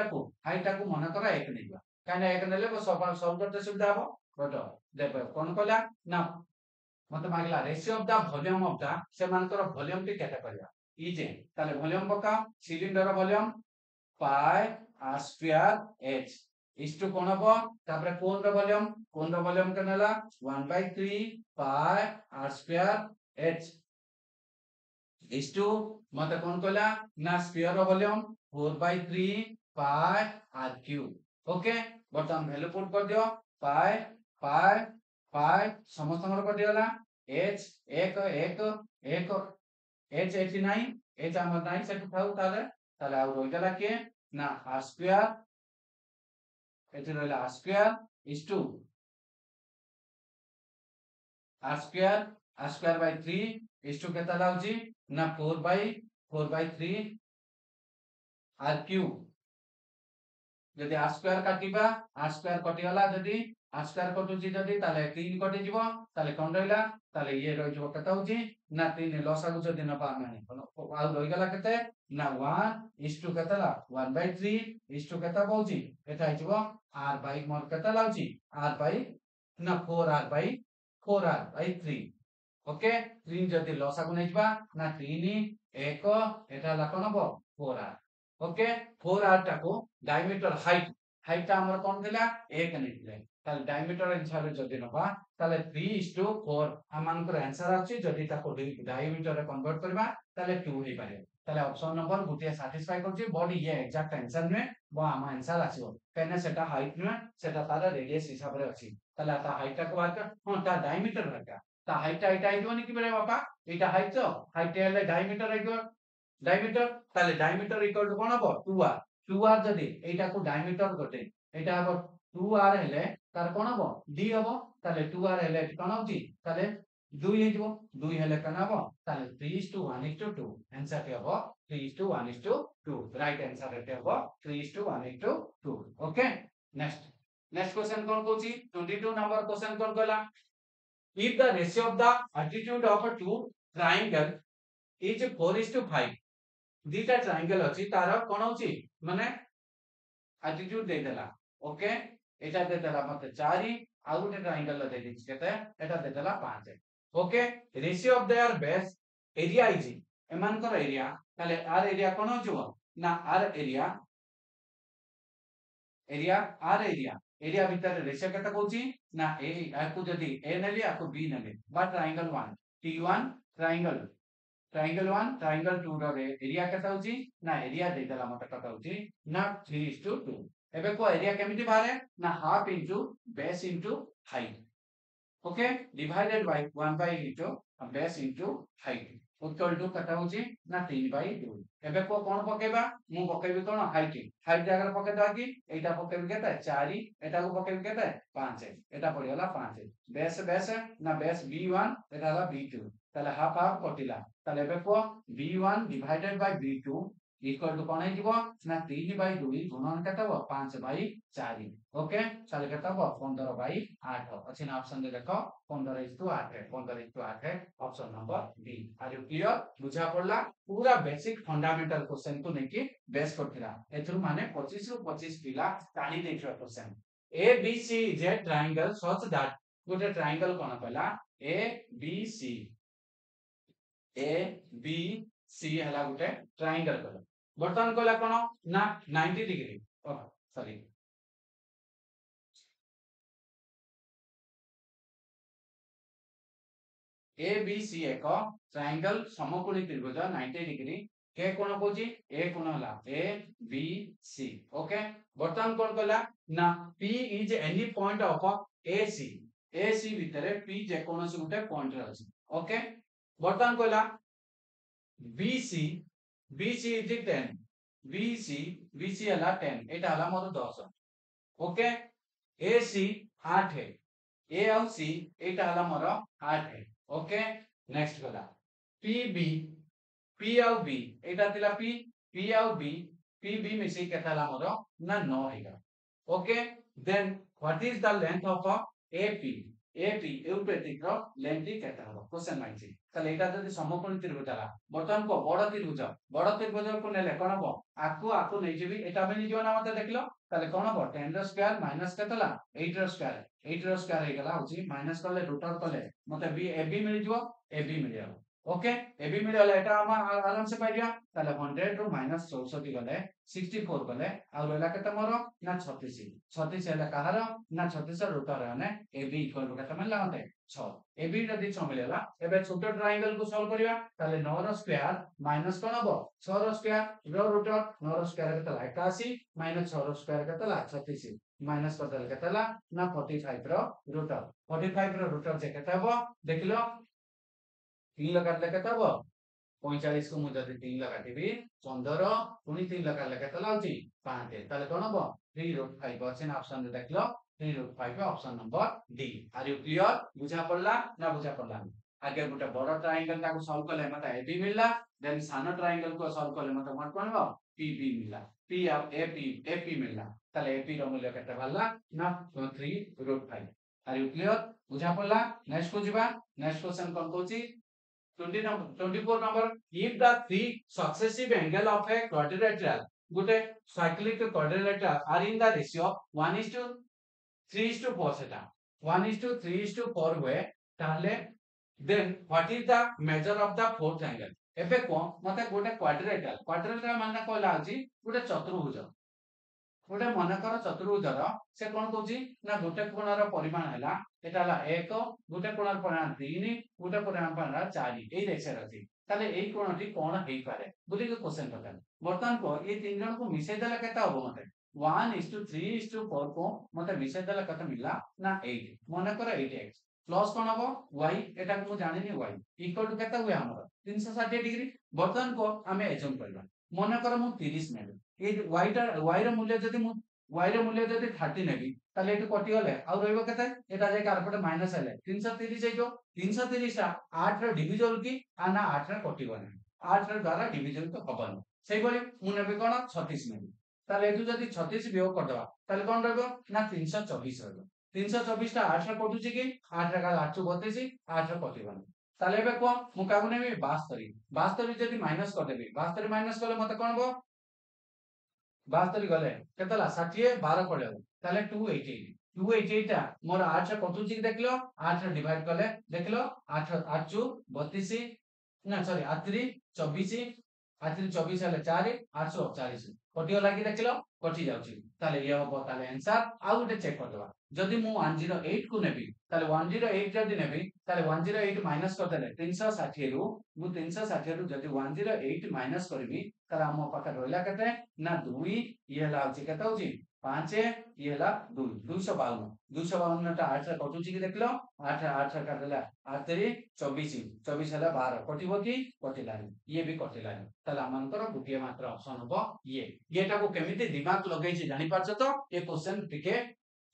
को मन करा 1 नेबा काने 1 नेले को सॉल्व करते सुविधा हो बटो देखो कोन कहला ना मत मागला ratio of the volume of the सेमानकर वॉल्यूम टी केटा करबा इजे ताले वॉल्यूम पका cylinder volume pi are square h is to कोन हबो तापर कोन रो वॉल्यूम कनेला 1/3 pi are square h is to मत कोन कहला ना स्फीयर रो volume 4/3 pi r cube okay button value put कर दियो पाई समस्तଙ୍କର कटिगला h 1 h 89 h हमर नाही सेट थाउ ताले आ रोइला के ना r स्क्वायर एच रहला r square is to r square by 3 is to केता लाउची ना 4/3 r क्यूब जदि r स्क्वायर काटिबा r स्क्वायर कटिगला जदि r स्क्वायर कटुची जदि ताले 3 कटि जिवो ताले कोन रहला ताले ये रहि जिवो केता होची ना 3 लसागु जदि न पामे आ रहि गला केते ना 1 इज टू केतला 1/3 इज टू केता पहुची एटा हिजबो r बाय मोर केता लाउची r बाय ना 4r बाय 3 ओके 3 जदि लसागु नेजबा ना 3 1 एटा ला कोन हबो 4r ओके 4r टाको डायमीटर हाइट ता हमर कोन देला 1 नेटले ताले डायमीटर आंसर जदि नबा ताले 3:4 हमनकर आंसर अछि जदि ताको डायमीटर रे कन्वर्ट करबा ताले 2 हे पारे ताले ऑप्शन नंबर गुटिया सैटिस्फाई करछि बॉडी ये एग्जैक्ट आंसर में बा हम आंसर आछिबो केने सेटा हाइट में सेटा तार रेडियस हिसाब रे अछि ताले ता हाइट ता को बात हां ता डायमीटर रखा ता हाइट आइबोनी कि बरे बापा एटा हाइट हेले डायमीटर आइबो डायमीटर ताले डायमीटर इक्वल टू कोन हबो 2r जदि एटा को डायमीटर गटे एटा हबो 2r हेले तार कोन हबो d हबो ताले 2r हेले कोन होची ताले 2 हेजबो 2 हेले कोन हबो ताले 3:1:2 आंसर के हबो 3:1:2 राइट आंसर एटे हबो 3:1:2 ओके नेक्स्ट क्वेश्चन कोन कोची 22 नंबर क्वेश्चन कोन कहला if the ratio of the altitude of a two triangle is 4:5 दीटा triangle अछि तार कोन होची माने एल्टीट्यूड दे देला ओके एटा दे देला मते 4 आ गुटे ट्रायंगल दे दिछि केते एटा दे देला 5 okay ratio of there base area is एमान कर एरिया ताले आर एरिया कोन होजो ना आर एरिया भीतर रेशियो केता कहूची ना ए आकु जदी ए नेली आकु बी नेली बा ट्रायंगल 1 t1 ट्रायंगल 1 ट्रायंगल 2 रो एरिया केता होची ना एरिया दे देला मते कता होची ना 3:2 एबे को एरिया केमिति बारे ना half into base into height okay divided by 1 by into base into height equal to केते होची ना 3/2 एबे को कोन पकेबा मु पकेबी कोन हाइट हाइट जगह पके दवा कि एटा पकेबी केते 4 एटा को पकेबी केते 5 एटा पड़ी होला 5 बेस बेस ना बेस b1 एटा होला b2 ताले हाफ हाफ कटिला ताले एबे को b1 divided by b2 equal to कोन हेजिबो ना 3/2 गुणन केते हो 5/4 ओके ताले केते हो 15/8 अछि ना ऑप्शन दे देखो 15:8 15:8 option number B are you clear बुझा पड़ला पूरा बेसिक फंडामेंटल क्वेश्चन को नेकी बेस करथिला एथुर माने 25 रु 25 पिला टाणी देखियो question A B C is a triangle such that गोटे ट्रायंगल कोन कहला ए बी सी हला गोटे ट्रायंगल कहला बर्तमान कहला कोन ना 90 degree sorry A B C एक ट्रायंगल समकोणी त्रिभुज 90 डिग्री के कोण कोची ए कोण हला ए बी सी ओके बर्तमान कोन कहला ना P is any point of A C भितरे पी जे कोनोसी गुटे पॉइंट रे अछि ओके बर्तमान कहला B C is 10 B C हला 10 एटा हला मोर 10 ओके ए सी 8 है ए और सी एटा हला मोर 8 है ओके नेक्स्ट गला पी और बी एटा तिला पी और बी मिसी केताला मोर ना 9 हेगा okay then what is the length of AP यूपेटिक रो लेंथ केता हो क्वेश्चन माइछि ताले एटा जदी समकोणी त्रिभुज हला बर्तमान को बड़ त्रिभुज को नेले कोन हो आकु नै जेबी एटा बनि जियो ना मते देखलो ताले कोन हो 10 रो स्क्वायर माइनस केतला 8 रो स्क्वायर हे गला होची माइनस करले रूट आउट करले मते बी एबी मिल जिवो एबी मिल जाओ ओके एबी मिल गला एटा हम आराम से पाइ दिया ताले 100 रो माइनस 64 गले 64 गले आ रहला केते मोर ना 36 हेला कहार ना 36 रूट रहने एबी इक्वल टू केते मिलला मते 6 एबी जदी 6 मिलला एबे छोटो ट्रायंगल को सॉल्व करिया ताले 9 रो स्क्वायर माइनस कोन हबो 6 रो स्क्वायर रो रूट 9 रो स्क्वायर केते 81 माइनस 6 रो स्क्वायर केते 36 माइनस कर देल केते ना 45 रो रूट 45 रो रूट जे केते हबो देखिलो 3 लगा ले केते हबो 45 को मुझे 3 लगा देबी 15 पुनी 3 लगा ले केते लाउची 5 ताले कोन हबो 3√5 अछि ना ऑप्शन दे देखलो 3√5 option number D are you clear बुझा पड़ला ना बुझा पड़ला आगे गोटे बड़ ट्रायंगल ताको सॉल्व करले मते एबी मिलला देन सानो ट्रायंगल को सॉल्व करले मते व्हाट कोन हबो पीबी मिलला पी और एपी मिलला ताले एपी रो मूल्य केते भरला ना 3√5 आर यू क्लियर बुझा पड़ला नेक्स्ट को जिबा नेक्स्ट क्वेश्चन कोन कहूची 24 number if the three successive angle of a quadrilateral गोटे cyclic quadrilateral are in the ratio 1:3:4 सेटा 1:3:4 हुए ताले then what is the measure of the fourth angle एबे को मते गोटे क्वाड्रिलेटरल माने कहला अछि गोटे चतुर्भुज गोटे मनकर चतुर्भुजर से कोन कहूची ना गोटे कोणर परिमाण हैला एटा हला 1 गोटे कोणर परिमाण 3 गोटे परिमाण 4 एई रेखा रथि ताले एई कोणटी कोन हेई पारे बुली के क्वेश्चन पता वर्तमान को ये तीन जन को मिसे देला केता होबो मते 1:3:4 को मते मिसे देला कत मिलला ना 8 मन कर 8x प्लस कोन हबो y एटा को जानि नि y इक्वल टू केता हुए हमर 360 डिग्री वर्तमान को हमें एजम करबा मन कर मु 30 नेबे ए y रो मूल्य जदी मु y रो मूल्य जदी 30 नेबी ताले एटु कटि गले आ रहइबो केते एटा जे कारपटे माइनस आले 330 हेजो 330 टा 8 रो डिविजन की आ ना 8 रो कटि गने 8 रो द्वारा डिविजन तो हबन सेही बोली मु नेबे कोन 36 नेबी ताले एटु जदी 36 वियोग कर दवा ताले कोन रहइबो ना 324 रहइबो 324 टा 8 रो कटुची कि 8 रो 832 8 रो कटि गने ताले एबे को मु काबु नेबी 72 जदी माइनस कर देबी 72 माइनस करले मते कोन हबो 72 गले केतला 60 12 पड़े ताले 288 टा मोर 8 कटुची देखलो 8 डिवाइड करले देखलो 8 8 32 ना सॉरी 8 24 8 24 हेले 4 840 कटियो लागि देखलो कटि जाउची ताले ये हबो ताले आंसर आ गुटे चेक कर दवा जदी मु 108 को नेबी ताले 108 जदी नेबी ताले 108 माइनस कर देले 360 रु मु 360 रु जदी 108 माइनस करबी ताले हम पाखा रहला केते ना 2 ये लाउची केते होची 5 ये हला 2 252 252 टा 8 रे कटुची कि देखलो 8 8 का देला 8 3 24 24 हला 12 कटिबो कि कटिलानी ये भी कटिलानी तला मानकर गुटिए मात्र ऑप्शन हबो येटा को केमिति दिमाग लगै छी जानि पारछ तो ये क्वेश्चन टिके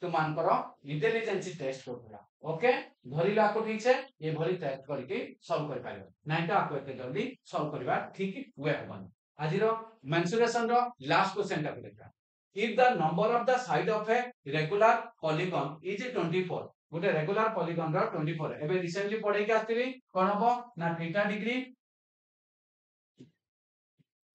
तुमानकर इंटेलिजेंस टेस्ट करथला ओके धरिला को ठीक से ये भली टेस्ट करके सॉल्व कर पाइबो नाइ तो आको एते जल्दी सॉल्व करबा ठीक वे हबन आजिरो मेंसुरेशन रो लास्ट क्वेश्चन टा देखा if the number of the side of a regular polygon is 24 गोटे रेगुलर पॉलीगॉन रो 24 एबे रिसेंटली पढे के आस्तिली कोन हबो ना थीटा डिग्री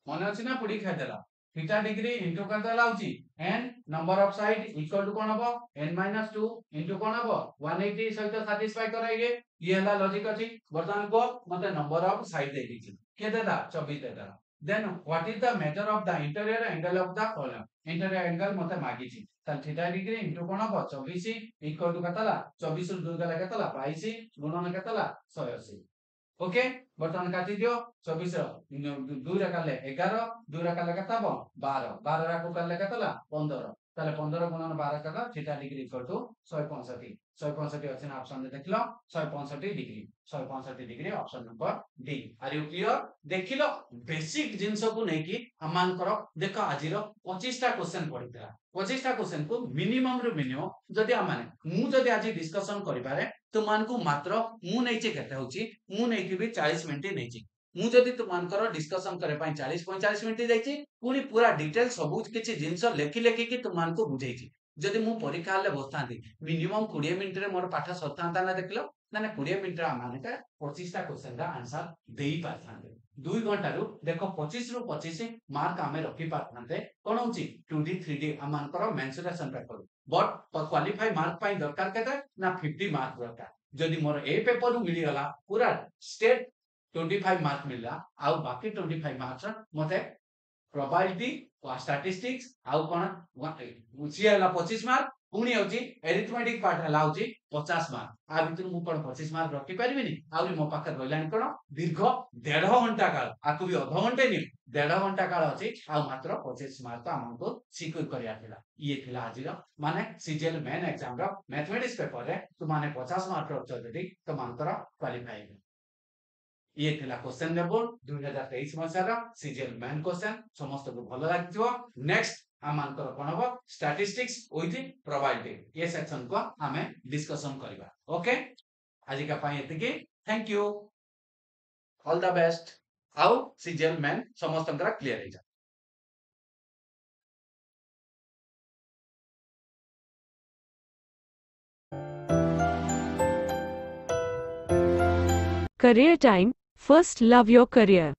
मन अछि ना पुडी खाइ देला थीटा डिग्री इनटू कर देला होची n number of side equal to कोन हबो n - 2 इनटू कोन हबो 180 सहित सैटिस्फाई कराइगे ये हला लॉजिक अछि वर्तमान को मते नंबर ऑफ साइड दे दीची के देला 24 देला then what is the measure of the interior angle of the column interior angle मते मागिची त थीटा डिग्री इनटू कोन हबो 24 इक्वल टू कतला 24 रु 2 गला कतला 22 गुणन कतला 180 ओके बर्तमान काटी दियो 24 2 रे काले 11 2 रे काले कता हबो 12 12 रा को काले कतला 15 ताले 15 गुणन 12 कला थीटा डिग्री इक्वल टू 165 165 अछि ना ऑप्शन देखलो 165 degree option number D are you clear देखिलो बेसिक जिंस को नै कि हमान करो देखो आजिरो 25 टा क्वेश्चन पडितला 25 टा क्वेश्चन को मिनिमम रु मिनिमम जदी हमाने मु जदी आज डिस्कशन करि पारे तो मान को मात्र मु नै चे केते होची मु नै कि भी 40 मिनिट नै ची मु जदी तो मान करो डिस्कशन करे पई 40 45 मिनिट जाईची पुनी पूरा डिटेल सब किछि जिंस लेखि लेखि कि तुम मान को बुझेची जदी मु परीक्षा ले बसतांती मिनिमम 20 मिनिट रे मोर पाठ सतांता ना देखलो ना 20 मिनिट रे माने का 25 टा क्वेश्चन दा आंसर देई पाथांते 2 घंटा रु देखो 25 रु 25 मार्क आमे रखि पाथांते कोन होची 2D 3D आमान करो mensuration paper but qualify mark पाई दरकार केते ना 50 मार्क दरकार जदी मोर ए पेपर मिली गला पूरा स्टेट 25 मार्क मिलला आ बाकी 25 मार्क्स मते प्रोबेबिलिटी और स्टैटिस्टिक्स आउ कोन उचियाला 25 मार्क पुनी होची एरिथमेटिक पार्ट हला होची 50 मार्क आ भितर मु कोन 25 मार्क रखि परिबिनी आउरी मो पाकर रहलानी कोन दीर्घ 1.5 घंटा काल आकु भी आधा घंटे नि 1.5 घंटा काल अछि आ मात्र 25 मार्क हमको सिक्योर करिया थिला ये थिला आजिर माने सीजीएल मेन एग्जाम रो मैथमेटिक्स पेपर रे तो माने 50 मार्क रो जदी तो मानकर क्वालिफाई ये थिला क्वेश्चन लेवल 2023 मसारा सीजीएल मेन क्वेश्चन समस्त को भलो लागथिबो नेक्स्ट आमानकर कोन हबो स्टैटिस्टिक्स विथ प्रोबेबिलिटी ये सेक्शन को हमें डिस्कशन करबा ओके आज का पाए एतिके thank you all the best आउ सीजीएल मेन समस्त का क्लियर हे जा Career time. First love your career.